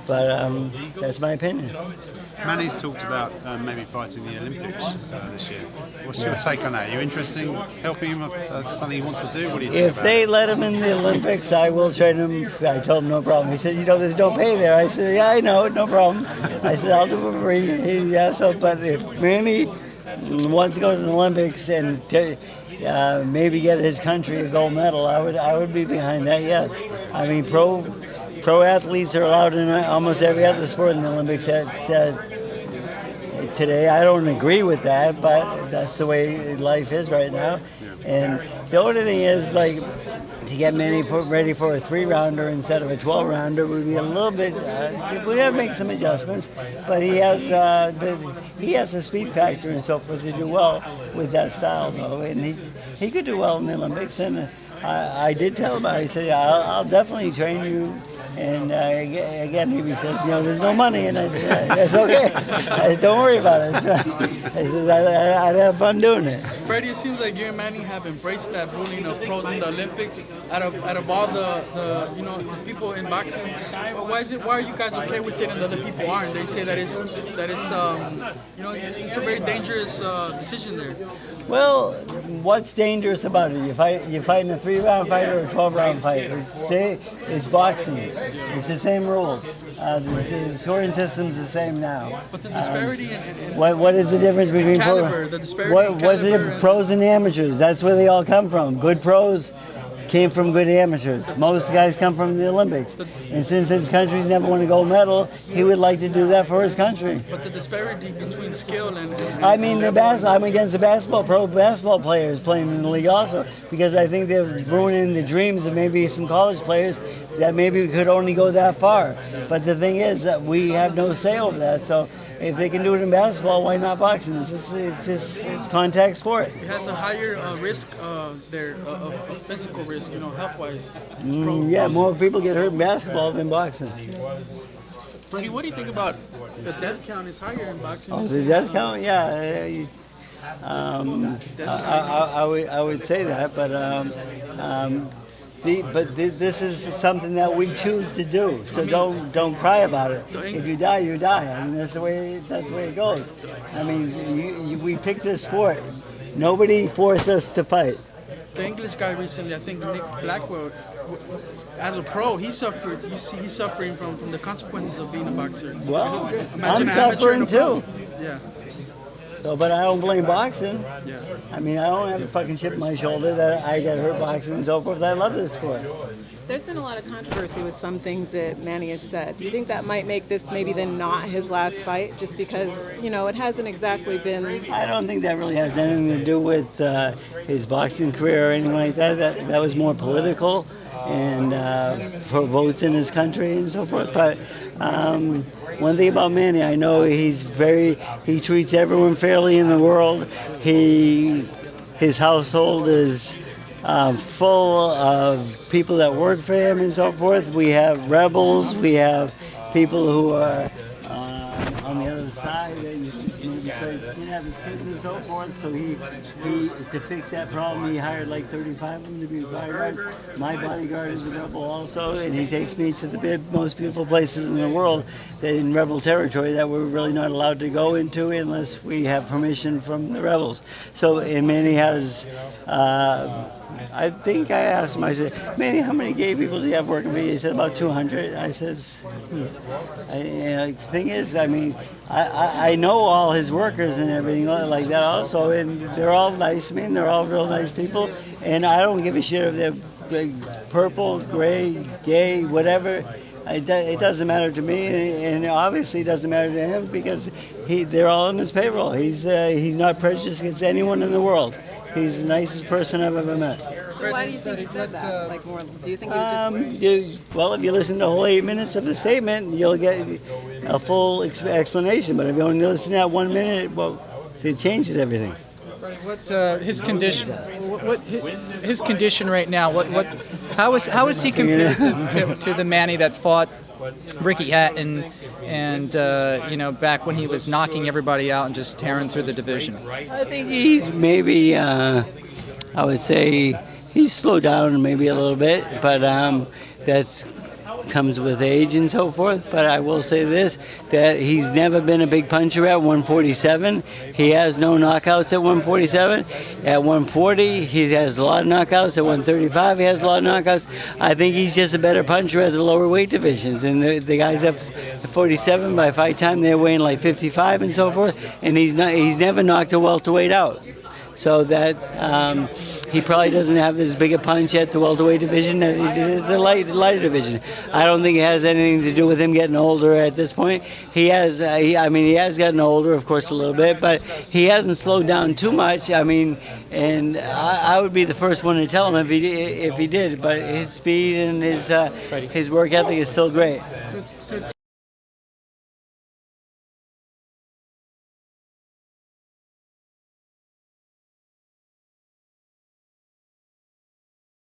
That's my opinion. Manny's talked about maybe fighting the Olympics this year. What's your take on that? Are you interested in helping him? Something he wants to do? What do you think If about they it? let him in the Olympics, I will train him. I told him no problem. He said, there's no pay there. I said, yeah, I know, no problem. I said, I'll do it for free. But if Manny wants to go to the Olympics and maybe get his country a gold medal, I would be behind that. Yes, I mean pro athletes are allowed in almost every other sport in the Olympics. Today, I don't agree with that, but that's the way life is right now. And the only thing is, like, to get Manny ready for a 3-rounder instead of a 12-rounder would be a little bit. We'd have to make some adjustments, but he has a speed factor and so forth to do well with that style, though, and he could do well in the Olympics. And I did tell him, I said, I'll definitely train you. And again, he says, there's no money, and I said, that's okay. I said, don't worry about it. I said, I'd have fun doing it. Freddie, it seems like you and Manny have embraced that ruling of pros in the Olympics. Out of all the people in boxing, why are you guys okay with it and the other people aren't? They say that it's a very dangerous decision there. Well, what's dangerous about it? You fight in a 3-round fight or a 12-round fight. It's boxing. It's the same rules. The scoring system's the same now. But the disparity in what is the difference between caliber, the disparity in what's the caliber pros and amateurs? That's where they all come from. Good pros came from good amateurs. Most guys come from the Olympics. And since his country's never won a gold medal, he would like to do that for his country. But the disparity between skill and I'm against the pro basketball players playing in the league also, because I think they're ruining the dreams of maybe some college players that maybe could only go that far. But the thing is that we have no say over that. So if they can do it in basketball, why not boxing? It's contact sport. It has a higher risk there of physical risk, health-wise. More people get hurt in basketball than boxing. Freddie, what do you think about the death count is higher in boxing? Oh, the death count, yeah. I would say that, but this is something that we choose to do. So don't cry about it. If you die, you die. I mean, that's the way it goes. I mean, we picked this sport. Nobody forced us to fight. The English guy recently, I think Nick Blackwell, as a pro, he's suffering from the consequences of being a boxer. Well, Imagine I'm suffering too. Yeah. So, but I don't blame boxing. Yeah. I mean, I don't have a fucking chip in my shoulder that I got hurt boxing and so forth. I love this sport. There's been a lot of controversy with some things that Manny has said. Do you think that might make this maybe then not his last fight, just because, it hasn't exactly been... I don't think that really has anything to do with his boxing career or anything like that. That was more political and for votes in his country and so forth. But one thing about Manny, I know he treats everyone fairly in the world. His household is full of people that work for him and so forth. We have rebels, we have people who are on the other side that kidnap his kids and so forth. So he to fix that problem, he hired like 35 of them to be bodyguards. My bodyguard is a rebel also, and he takes me to the most beautiful places in the world in rebel territory that we're really not allowed to go into unless we have permission from the rebels. So, and Manny has, I think I asked him, I said, Manny, how many gay people do you have working for you? He said, about 200. I said, the thing is, I mean, I know all his workers and everything like that also, and they're all nice men, they're all real nice people, and I don't give a shit if they're purple, gray, gay, whatever. It doesn't matter to me, and obviously it doesn't matter to him because they're all on his payroll. He's not prejudiced against anyone in the world. He's the nicest person I've ever met. So why do you think he said that? Do you think he was just... Well, if you listen to the whole 8 minutes of the statement, you'll get a full explanation. But if you only listen to that 1 minute, well, it changes everything. What his condition? What his condition right now? How is he compared to the Manny that fought Ricky Hatton and back when he was knocking everybody out and just tearing through the division? I think he's maybe I would say he's slowed down maybe a little bit, but that's comes with age and so forth. But I will say this, that he's never been a big puncher at 147. He has no knockouts at 147. At 140, he has a lot of knockouts. At 135, he has a lot of knockouts. I think he's just a better puncher at the lower weight divisions. And the guys at 47, by fight time, they're weighing like 55 and so forth. And he's never knocked a welterweight out. So that he probably doesn't have as big a punch at the welterweight division that he did at the lighter division. I don't think it has anything to do with him getting older at this point. He has, he has gotten older, of course, a little bit, but he hasn't slowed down too much. I mean, and I would be the first one to tell him if he did. But his speed and his work ethic is still great. So